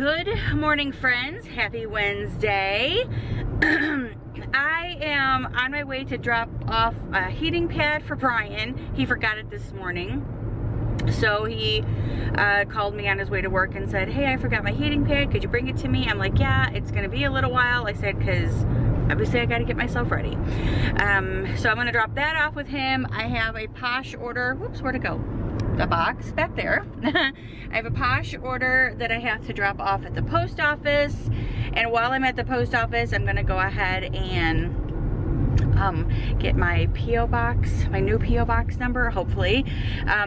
Good morning, friends. Happy Wednesday. I am on my way to drop off a heating pad for Brian. He forgot it this morning. So he called me on his way to work and said, hey, I forgot my heating pad. Could you bring it to me? I'm like, yeah, it's gonna be a little while. I said, because obviously I gotta get myself ready. So I'm gonna drop that off with him. I have a Posh order. Whoops, where'd it go? A box back there. I have a Posh order that I have to drop off at the post office. And while I'm at the post office, I'm gonna go ahead and get my P.O. box, my new P.O. box number, hopefully.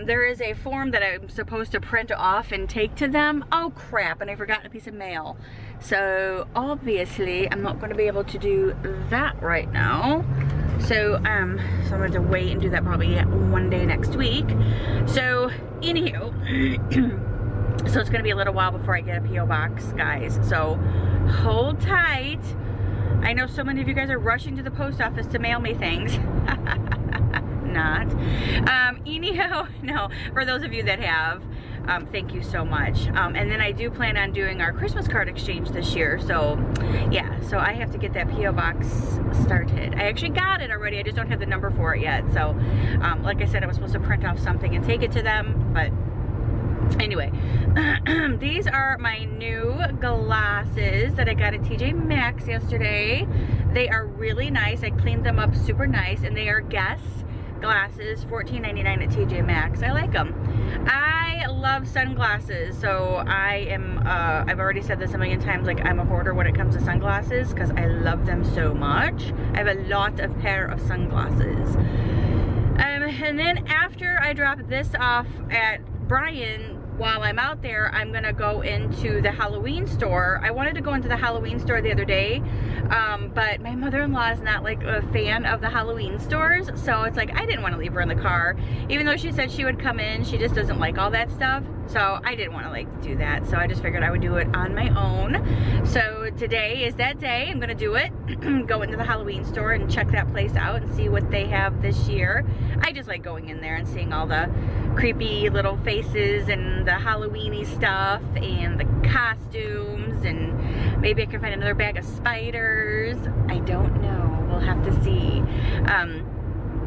There is a form that I'm supposed to print off and take to them. Oh crap, and I forgot a piece of mail. So obviously I'm not gonna be able to do that right now. So I'm going to wait and do that probably one day next week. So anywho, so it's gonna be a little while before I get a P.O. box, guys. So hold tight. I know so many of you guys are rushing to the post office to mail me things. Not. Anyhow, no, for those of you that have, thank you so much. And then I do plan on doing our Christmas card exchange this year. So yeah, so I have to get that P.O. box started. I actually got it already. I just don't have the number for it yet. So like I said, I was supposed to print off something and take it to them, but anyway, these are my new glasses that I got at TJ Maxx yesterday. They are really nice. I cleaned them up super nice, and they are Guess glasses, $14.99 at TJ Maxx. I like them. I love sunglasses, so I am, I've already said this a million times, like I'm a hoarder when it comes to sunglasses because I love them so much. I have a lot of pair of sunglasses. And then after I drop this off at Brian, while I'm out there, I'm gonna go into the Halloween store. I wanted to go into the Halloween store the other day, but my mother-in-law is not like a fan of the Halloween stores, so it's like I didn't want to leave her in the car. Even though she said she would come in, she just doesn't like all that stuff, so I didn't want to like do that. So I just figured I would do it on my own. So today is that day. I'm gonna do it. Go into the Halloween store and check that place out and see what they have this year. I just like going in there and seeing all the creepy little faces and the Halloween-y stuff and the costumes, and maybe I can find another bag of spiders. I don't know, we'll have to see.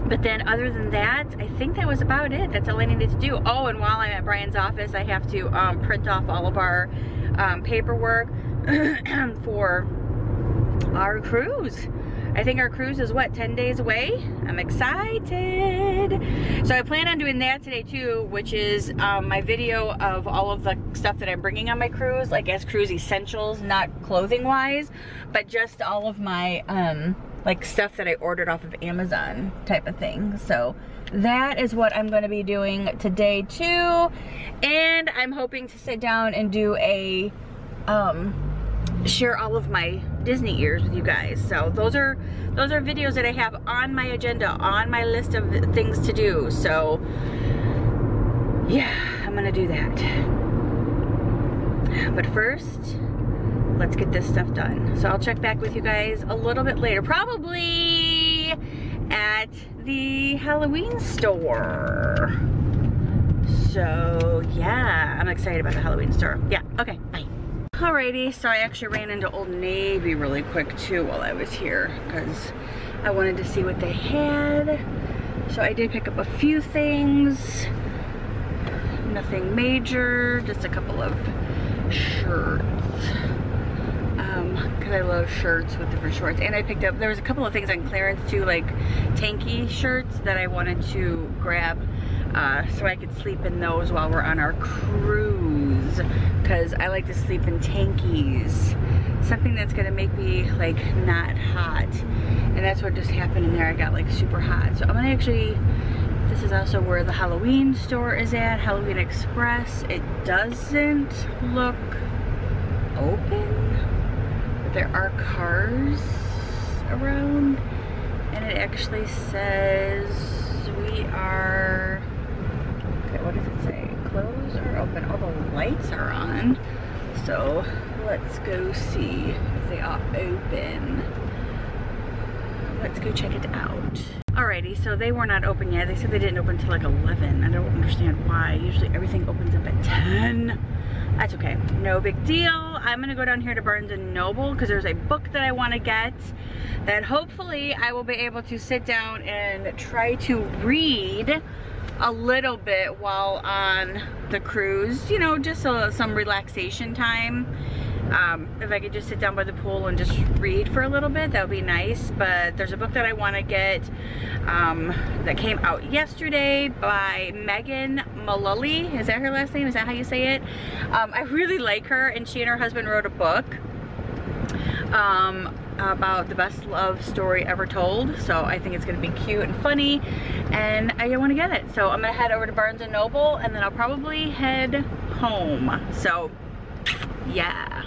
But then other than that, I think that was about it. That's all I needed to do. Oh, and while I'm at Brian's office, I have to print off all of our paperwork for our cruise. I think our cruise is what, 10 days away? I'm excited. So I plan on doing that today too, which is my video of all of the stuff that I'm bringing on my cruise, like as cruise essentials, not clothing wise, but just all of my like stuff that I ordered off of Amazon type of thing. So that is what I'm gonna be doing today too. And I'm hoping to sit down and do a share all of my Disney years with you guys. So those are videos that I have on my agenda, on my list of things to do. So yeah, I'm gonna do that. But first, let's get this stuff done. So I'll check back with you guys a little bit later, probably at the Halloween store. So yeah, I'm excited about the Halloween store. Yeah, okay, bye. Alrighty, so I actually ran into Old Navy really quick too while I was here because I wanted to see what they had. So I did pick up a few things. Nothing major, just a couple of shirts. Because I love shirts with different shorts. And I picked up, there was a couple of things on clearance too, like tanky shirts that I wanted to grab so I could sleep in those while we're on our cruise, because I like to sleep in tankies, something that's gonna make me like not hot. And that's what just happened in there. I got like super hot. So I'm gonna actually, this is also where the Halloween store is at, Halloween Express. It doesn't look open, but there are cars around, and it actually says we are, okay, what does it say? Close or open? All the lights are on. So let's go see if they are open. Let's go check it out. Alrighty, so they were not open yet. They said they didn't open until like 11. I don't understand why. Usually everything opens up at 10. That's okay, no big deal. I'm gonna go down here to Barnes & Noble because there's a book that I want to get that hopefully I will be able to sit down and try to read a little bit while on the cruise, you know, just some relaxation time. If I could just sit down by the pool and just read for a little bit, that would be nice. But there's a book that I want to get that came out yesterday by Megan Mullally. Is that her last name? Is that how you say it? I really like her, and she and her husband wrote a book about the best love story ever told. So I think it's gonna be cute and funny, and I want to get it. So I'm gonna head over to Barnes & Noble, and then I'll probably head home. So yeah.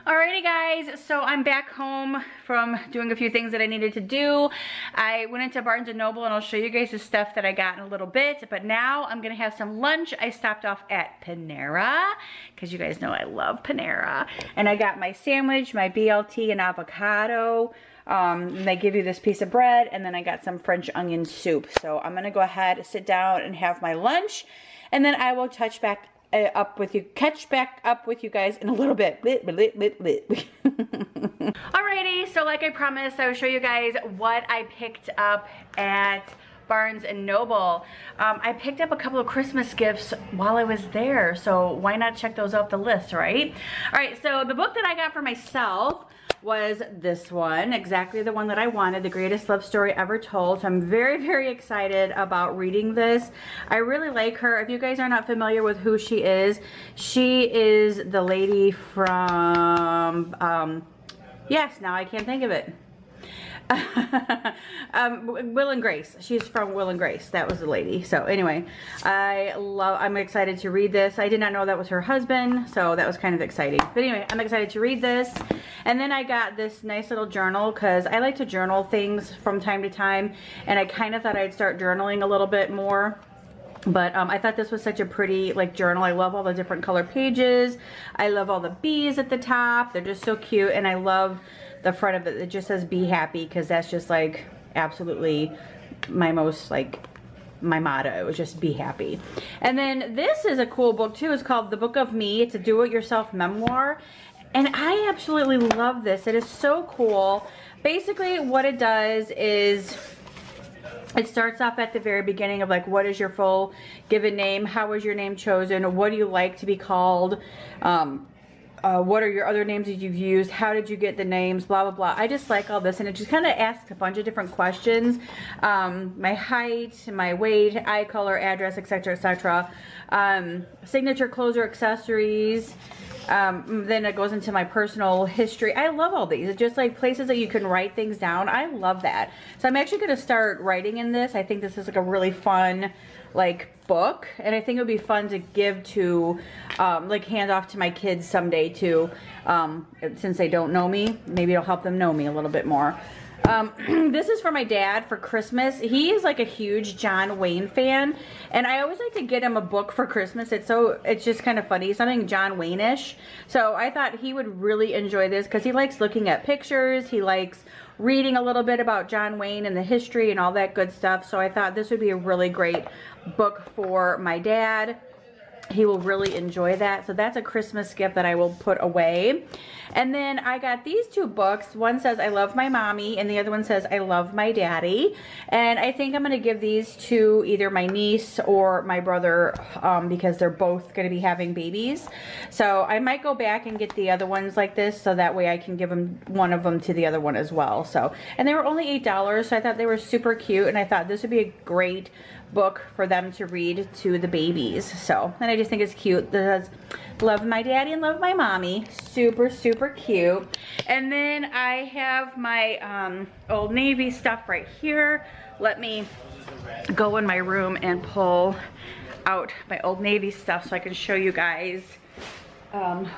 Alrighty guys, so I'm back home from doing a few things that I needed to do. I went into Barnes & Noble, and I'll show you guys the stuff that I got in a little bit, but now I'm gonna have some lunch. I stopped off at Panera, because you guys know I love Panera. And I got my sandwich, my BLT and avocado. And they give you this piece of bread, and then I got some French onion soup. So I'm gonna go ahead, sit down and have my lunch, and then I will catch back up with you guys in a little bit. Alrighty, so like I promised, I will show you guys what I picked up at Barnes & Noble. I picked up a couple of Christmas gifts while I was there, so why not check those off the list, right? Alright, so the book that I got for myself was this one, exactly the one that I wanted, The Greatest Love Story Ever Told. So I'm very, very excited about reading this. I really like her. If you guys are not familiar with who she is the lady from, yes, now I can't think of it. Will and Grace. She's from Will and Grace. That was the lady. So anyway, I'm excited to read this. I did not know that was her husband, so that was kind of exciting. But anyway, I'm excited to read this. And then I got this nice little journal, because I like to journal things from time to time, and I kind of thought I'd start journaling a little bit more. But I thought this was such a pretty journal. I love all the different color pages. I love all the bees at the top. They're just so cute, and I love the front of it. It just says "Be Happy," because that's just absolutely my most my motto. It was just be happy. And then this is a cool book too. It's called The Book of Me. It's a do-it-yourself memoir, and I absolutely love this. It is so cool. Basically what it does is it starts off at the very beginning of what is your full given name, how was your name chosen, what do you like to be called, what are your other names that you've used, how did you get the names, blah blah blah. I just like all this, and it just kind of asks a bunch of different questions. My height, my weight, eye color, address, etc, etc, signature, clothes or accessories. Then it goes into my personal history. I love all these. It's just places that you can write things down. I love that. So I'm actually going to start writing in this. I think this is a really fun book, and I think it would be fun to give to hand off to my kids someday too, since they don't know me. Maybe it'll help them know me a little bit more. This is for my dad for Christmas. He is a huge John Wayne fan, and I always like to get him a book for Christmas. It's just kind of funny, something John Wayne-ish. So I thought he would really enjoy this, because he likes looking at pictures. He likes reading a little bit about John Wayne and the history and all that good stuff. So I thought this would be a really great book for my dad. He will really enjoy that. So that's a Christmas gift that I will put away. And then I got these two books. One says I love my mommy, and the other one says I love my daddy. And I think I'm going to give these to either my niece or my brother, because they're both going to be having babies. So I might go back and get the other ones like this, so that way I can give them one of them to the other one as well. So, and they were only $8, so I thought they were super cute, and I thought this would be a great book for them to read to the babies. So, and I just think it's cute. This says love my daddy and love my mommy. Super, super cute. And then I have my Old Navy stuff right here. Let me go in my room and pull out my Old Navy stuff so I can show you guys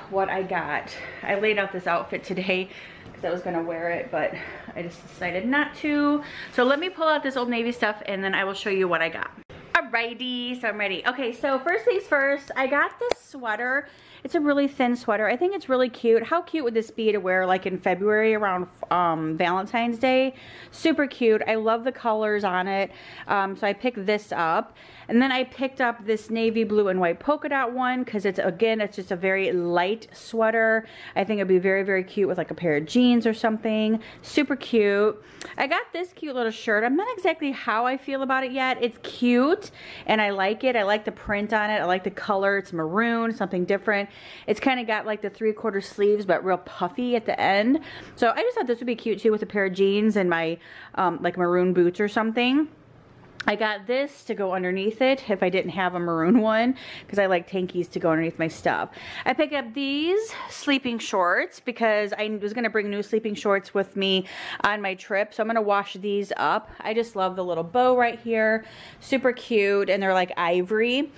what I got. I laid out this outfit today because I was gonna wear it, but I just decided not to. So let me pull out this Old Navy stuff, and then I will show you what I got. Alrighty, so I'm ready. Okay, so first things first, I got this sweater. It's a really thin sweater. I think it's really cute. How cute would this be to wear like in February around Valentine's Day? Super cute. I love the colors on it. So I picked this up. And then I picked up this navy blue and white polka dot one because it's, again, it's just a very light sweater. I think it'd be very, very cute with like a pair of jeans or something. Super cute. I got this cute little shirt. I'm not exactly how I feel about it yet. It's cute and I like it. I like the print on it. I like the color. It's maroon, something different. It's kind of got like the 3/4 sleeves but real puffy at the end. So I just thought this would be cute too with a pair of jeans and my like maroon boots or something. I got this to go underneath it if I didn't have a maroon one because I like tankies to go underneath my stuff. I picked up these sleeping shorts because I was going to bring new sleeping shorts with me on my trip. So I'm going to wash these up. I just love the little bow right here. Super cute and they're like ivory.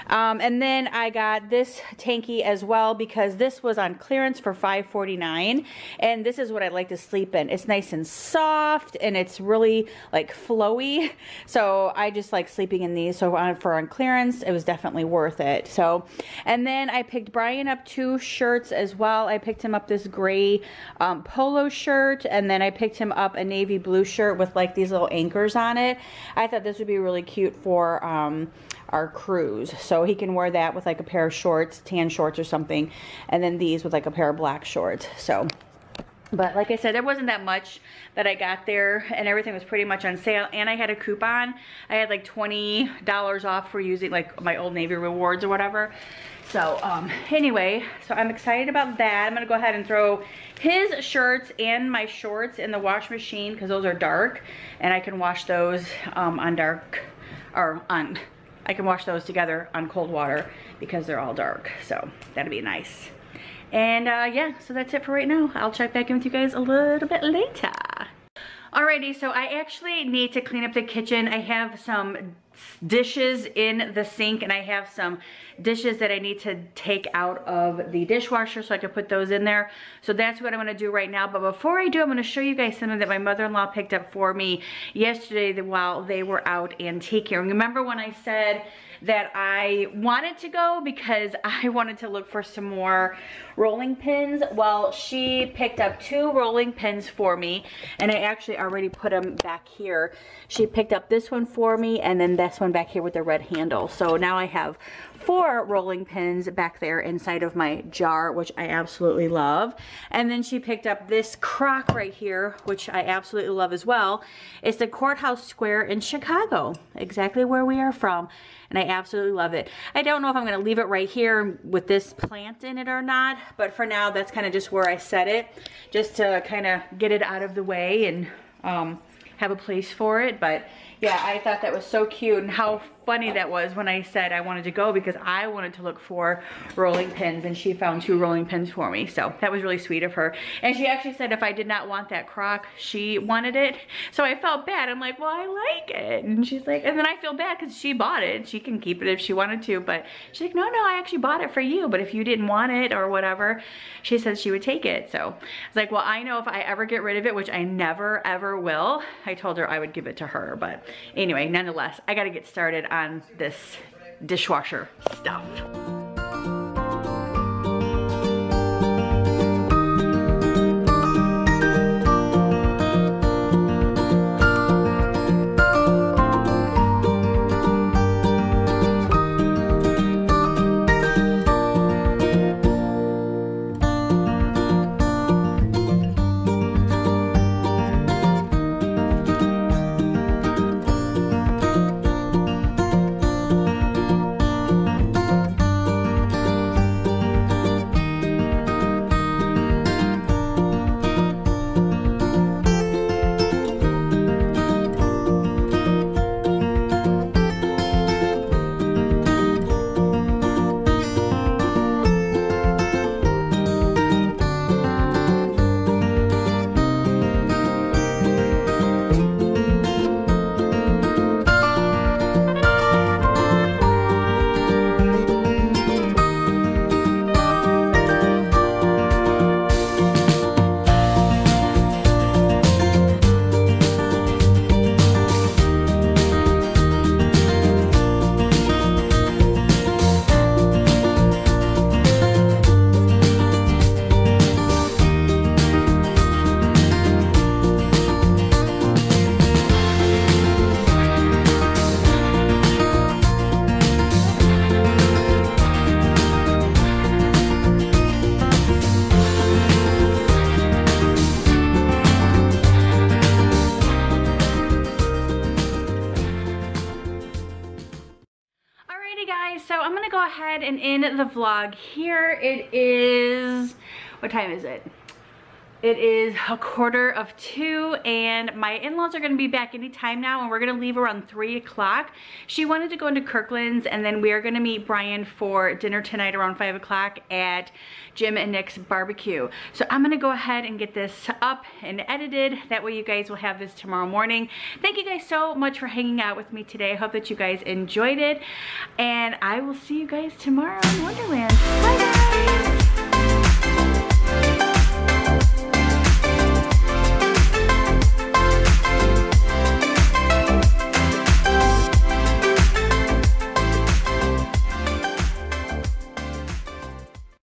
And then I got this tanky as well because this was on clearance for $5.49 and this is what I like to sleep in. It's nice and soft and it's really like flowy. So I just like sleeping in these. So for on clearance, it was definitely worth it. So, and then I picked Brian up 2 shirts as well. I picked him up this gray polo shirt, and then I picked him up a navy blue shirt with like these little anchors on it. I thought this would be really cute for our cruise. So he can wear that with like a pair of shorts, tan shorts or something, and then these with like a pair of black shorts. So, but like I said, there wasn't that much that I got there and everything was pretty much on sale and I had a coupon. I had like $20 off for using like my Old Navy rewards or whatever. So anyway, so I'm excited about that. I'm gonna go ahead and throw his shirts and my shorts in the wash machine because those are dark and I can wash those I can wash those together on cold water because they're all dark. So that'll be nice. And yeah, so that's it for right now. I'll check back in with you guys a little bit later. Alrighty, so I actually need to clean up the kitchen. I have some dishes in the sink and I have some dishes that I need to take out of the dishwasher so I can put those in there. So that's what I'm gonna do right now. But before I do, I'm gonna show you guys something that my mother-in-law picked up for me yesterday while they were out antiquing. Remember when I said that I wanted to go because I wanted to look for some more rolling pins? Well, she picked up 2 rolling pins for me and I actually already put them back here. She picked up this one for me and then this one back here with the red handle. So now I have 4 rolling pins back there inside of my jar, which I absolutely love. And then she picked up this crock right here, which I absolutely love as well. It's the Courthouse Square in Chicago, exactly where we are from. And I absolutely love it. I don't know if I'm gonna leave it right here with this plant in it or not, but for now, that's kind of just where I set it, just to kind of get it out of the way and have a place for it. But yeah, I thought that was so cute and how funny that was when I said I wanted to go because I wanted to look for rolling pins and she found 2 rolling pins for me. So that was really sweet of her. And she actually said if I did not want that crock, she wanted it. So I felt bad. I'm like, well, I like it. And she's like, and then I feel bad because she bought it. She can keep it if she wanted to, but she's like, no, I actually bought it for you. But if you didn't want it or whatever, she said she would take it. So I was like, well, I know if I ever get rid of it, which I never ever will, I told her I would give it to her. But anyway, nonetheless, I got to get started on this dishwasher stuff. ahead and end the vlog here. It is, what time is it? It is 1:45, and my in-laws are going to be back anytime now, and we're going to leave around 3 o'clock. She wanted to go into Kirkland's, and then we are going to meet Brian for dinner tonight around 5 o'clock at Jim and Nick's barbecue. So I'm going to go ahead and get this up and edited. That way you guys will have this tomorrow morning. Thank you guys so much for hanging out with me today. I hope that you guys enjoyed it, and I will see you guys tomorrow in Wonderland. Bye!